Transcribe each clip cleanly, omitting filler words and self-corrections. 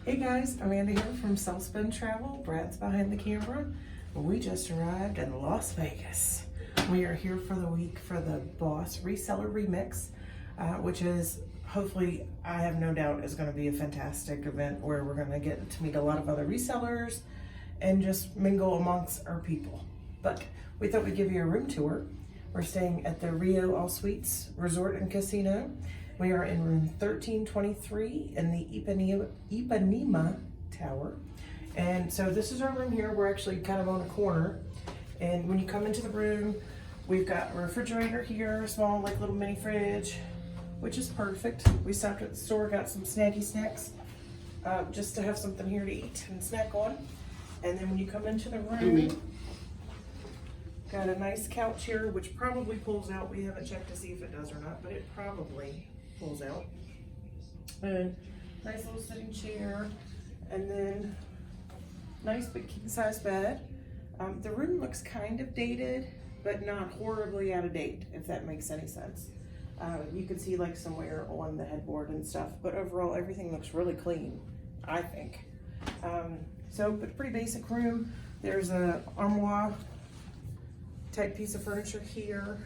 Hey guys, Amanda here from Self-Spin Travel. Brad's behind the camera. We just arrived in Las Vegas. We are here for the week for the Boss Reseller Remix, which is hopefully, I have no doubt, is going to be a fantastic event where we're going to get to meet a lot of other resellers and just mingle amongst our people. But we thought we'd give you a room tour. We're staying at the Rio All Suites Resort and Casino. We are in room 1323 in the Ipanema Tower. And so this is our room here. We're actually kind of on a corner. And when you come into the room, we've got a refrigerator here, a small like little mini fridge, which is perfect. We stopped at the store, got some snacky snacks, just to have something here to eat and snack on. And then when you come into the room, got a nice couch here, which probably pulls out. We haven't checked to see if it does or not, but it probably pulls out. And nice little sitting chair, and then nice big king size bed. The room looks kind of dated, but not horribly out of date, if that makes any sense. You can see like some wear on the headboard and stuff, but overall everything looks really clean, I think. But pretty basic room. There's a armoire type piece of furniture here,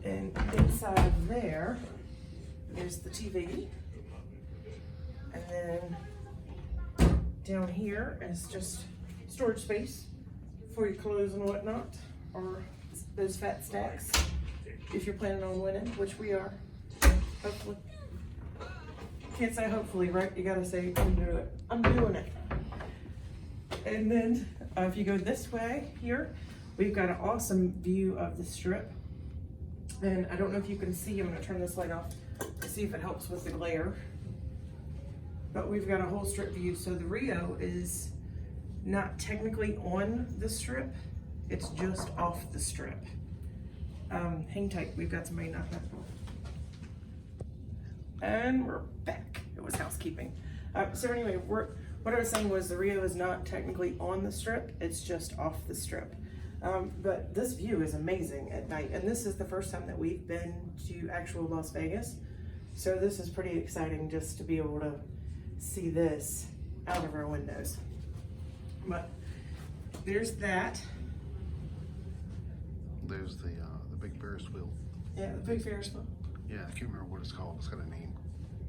and inside of there is the TV, and then down here is just storage space for your clothes and whatnot, or those fat stacks if you're planning on winning, which we are, hopefully. Can't say hopefully, right? You gotta say I'm doing it. I'm doing it. And then if you go this way here, we've got an awesome view of the Strip. And I don't know if you can see, I'm gonna turn this light off to see if it helps with the glare. But we've got a whole Strip view. So the Rio is not technically on the Strip, it's just off the Strip. Hang tight, we've got somebody knocking. And we're back. It was housekeeping. So anyway, what I was saying was the Rio is not technically on the Strip, it's just off the Strip. But this view is amazing at night, and this is the first time that we've been to actual Las Vegas. So this is pretty exciting just to be able to see this out of our windows. But there's that. There's the big Ferris wheel. Yeah, the big Ferris wheel. Yeah, I can't remember what it's called. It's got a name.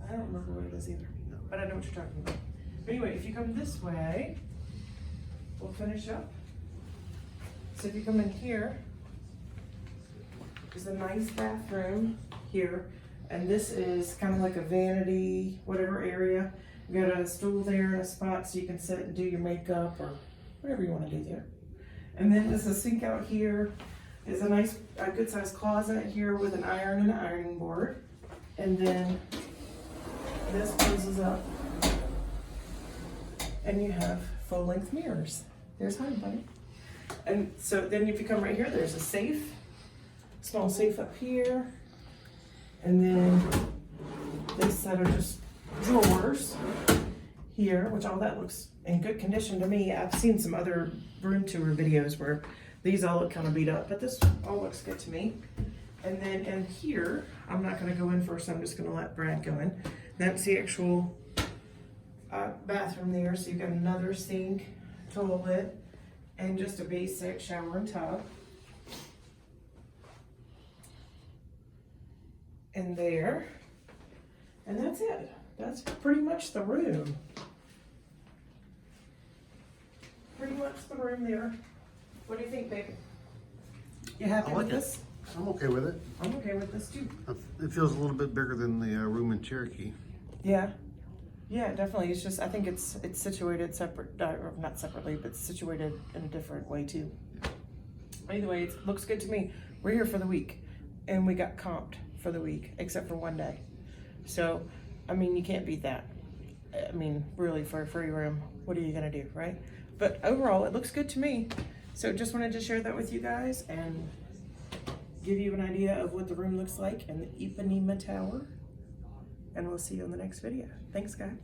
I don't remember what it is either, No. but I know what you're talking about. But anyway, if you come this way, we'll finish up. So if you come in here, there's a nice bathroom here, and this is kind of like a vanity, whatever area. You got a stool there and a spot so you can sit and do your makeup or whatever you want to do there. And then there's a sink out here. There's a nice, good sized closet here with an iron and an ironing board. And then this closes up, and you have full length mirrors. There's honey bunny. And so then if you come right here, there's a safe, small safe up here. And then this set are just drawers here, which all that looks in good condition to me. I've seen some other room tour videos where these all look kind of beat up, but this all looks good to me. And then in here, I'm not gonna go in first, I'm just gonna let Brad go in. That's the actual bathroom there. So you've got another sink, toilet, and just a basic shower and tub. And there, and that's it. That's pretty much the room. Pretty much the room there. What do you think, babe? You happy with this? I'm okay with it. I'm okay with this too. It feels a little bit bigger than the room in Cherokee. Yeah. Yeah, definitely. It's just, I think it's situated separate, or not separately, but situated in a different way too. Either way, it looks good to me. We're here for the week, and we got comped for the week, except for one day. So, I mean, you can't beat that. I mean, really, for a free room, what are you gonna do, right? But overall, it looks good to me. So just wanted to share that with you guys and give you an idea of what the room looks like in the Ipanema Tower. And we'll see you on the next video. Thanks, guys.